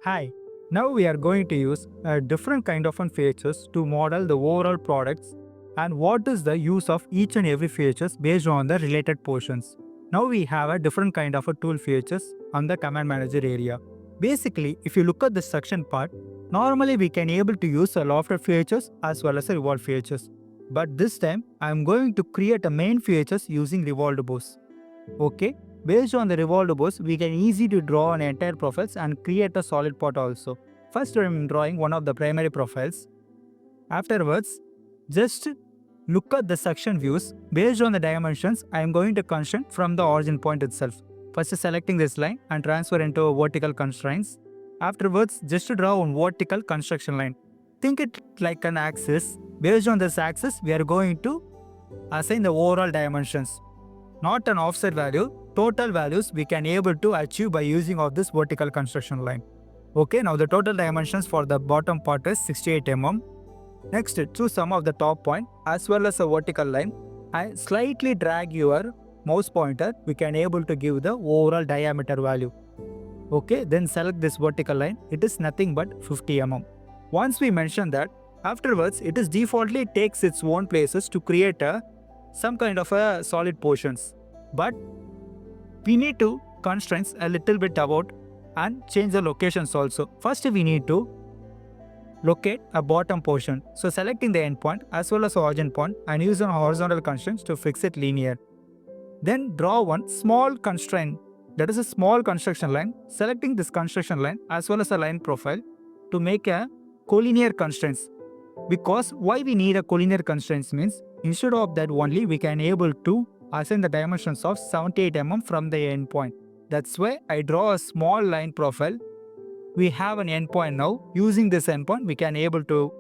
Hi, now we are going to use a different kind of features to model the overall products and what is the use of each and every features based on the related portions. Now we have a different kind of tool features on the command manager area. Basically, if you look at the section part, normally we can able to use a lofted features as well as a revolved features. But this time I am going to create a main features using revolved bows. Okay, based on the revolved bows, we can easily to draw an entire profiles and create a solid part also. First, I am drawing one of the primary profiles. Afterwards, just look at the section views. Based on the dimensions, I am going to construct from the origin point itself. First, selecting this line and transfer into a vertical constraints. Afterwards, just to draw one vertical construction line. Think it like an axis. Based on this axis, we are going to assign the overall dimensions. Not an offset value, total values we can able to achieve by using of this vertical construction line. Okay, now the total dimensions for the bottom part is 68 mm. Next, choose some of the top point as well as a vertical line and slightly drag your mouse pointer, we can able to give the overall diameter value. Okay, then select this vertical line, it is nothing but 50 mm. Once we mention that, afterwards it is defaultly takes its own places to create some kind of a solid portions, but we need to constraints a little bit about and change the locations also. First we need to locate a bottom portion, so selecting the endpoint as well as origin point and use an horizontal constraints to fix it linear. Then draw one small constraint, that is a small construction line, selecting this construction line as well as a line profile to make a collinear constraints. Because why we need a collinear constraints means instead of that only we can able to assign the dimensions of 78 mm from the endpoint. That's why I draw a small line profile. We have an endpoint now. Using this endpoint we can able to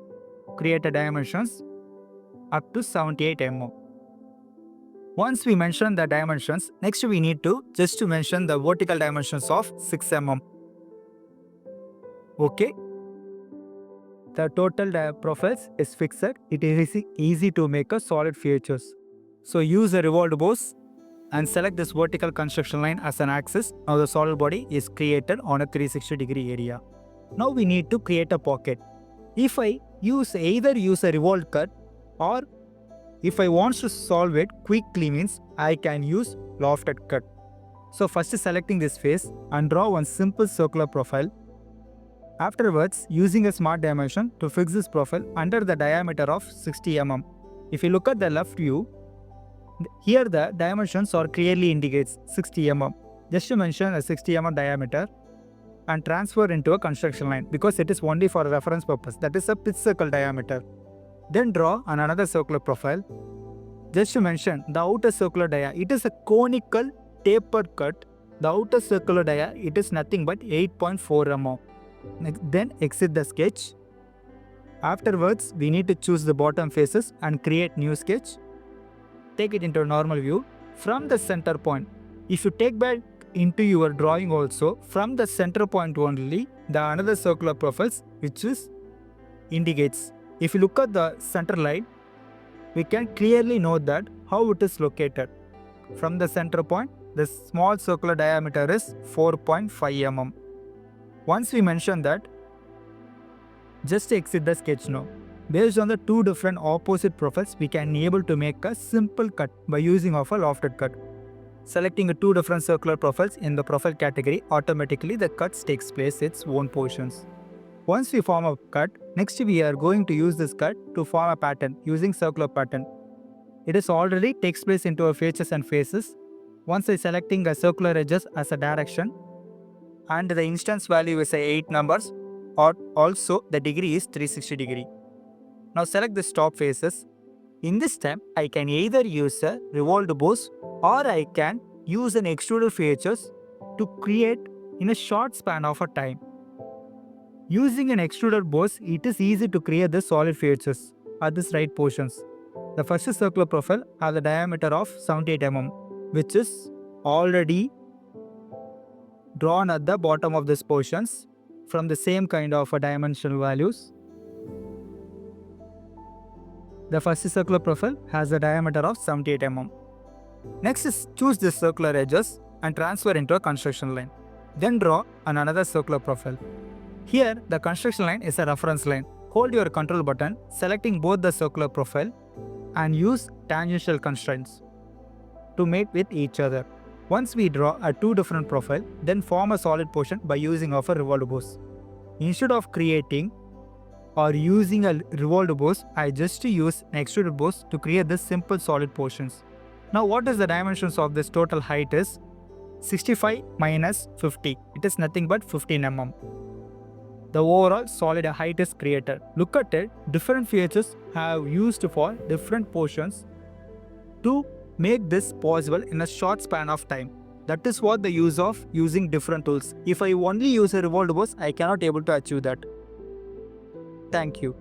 create a dimensions up to 78 mm. Once we mention the dimensions, next we need to just to mention the vertical dimensions of 6 mm. Okay. The total profiles is fixed. It is easy to make a solid features. So use a revolved bows and select this vertical construction line as an axis. Now the solid body is created on a 360-degree area. Now we need to create a pocket. If I either use a revolved cut or if I want to solve it quickly means I can use lofted cut. So first selecting this face and draw one simple circular profile. Afterwards, using a smart dimension to fix this profile under the diameter of 60 mm. If you look at the left view, here the dimensions are clearly indicates 60 mm. Just to mention a 60 mm diameter and transfer into a construction line because it is only for reference purpose. That is a pitch circle diameter. Then draw another circular profile. Just to mention the outer circular dia, it is a conical tapered cut. The outer circular dia, it is nothing but 8.4 mm. Then exit the sketch. Afterwards, we need to choose the bottom faces and create new sketch. Take it into normal view. From the center point, if you take back into your drawing also, from the center point only, the another circular profiles which is indicates. If you look at the center line, we can clearly note that how it is located. From the center point, the small circular diameter is 4.5 mm. Once we mention that, just exit the sketch now. Based on the two different opposite profiles, we can able to make a simple cut by using of a lofted cut. Selecting the two different circular profiles in the profile category, automatically the cuts takes place its own portions. Once we form a cut, next we are going to use this cut to form a pattern using circular pattern. It is already takes place into a features and faces. Once I selecting a circular edges as a direction, and the instance value is 8 numbers, or also the degree is 360 degree. Now select the top faces. In this step, I can either use a revolved bows or I can use an extruded features to create in a short span of a time. Using an extruded bows, it is easy to create the solid features at this right portions. The first circular profile has a diameter of 78 mm, which is already drawn at the bottom of this portions from the same kind of dimensional values. The first circular profile has a diameter of 78 mm. Next is choose the circular edges and transfer into a construction line. Then draw another circular profile. Here, the construction line is a reference line. Hold your control button, selecting both the circular profile and use tangential constraints to mate with each other. Once we draw a two different profile, then form a solid portion by using of a revolved boss. Instead of creating or using a revolved boss, I just use an extruded boss to create this simple solid portions. Now what is the dimensions of this total height is 65 minus 50. It is nothing but 15 mm. The overall solid height is created. Look at it, different features have used for different portions to make this possible in a short span of time. That is what the use of using different tools. If I only use a revolved boss, I cannot able to achieve that. Thank you.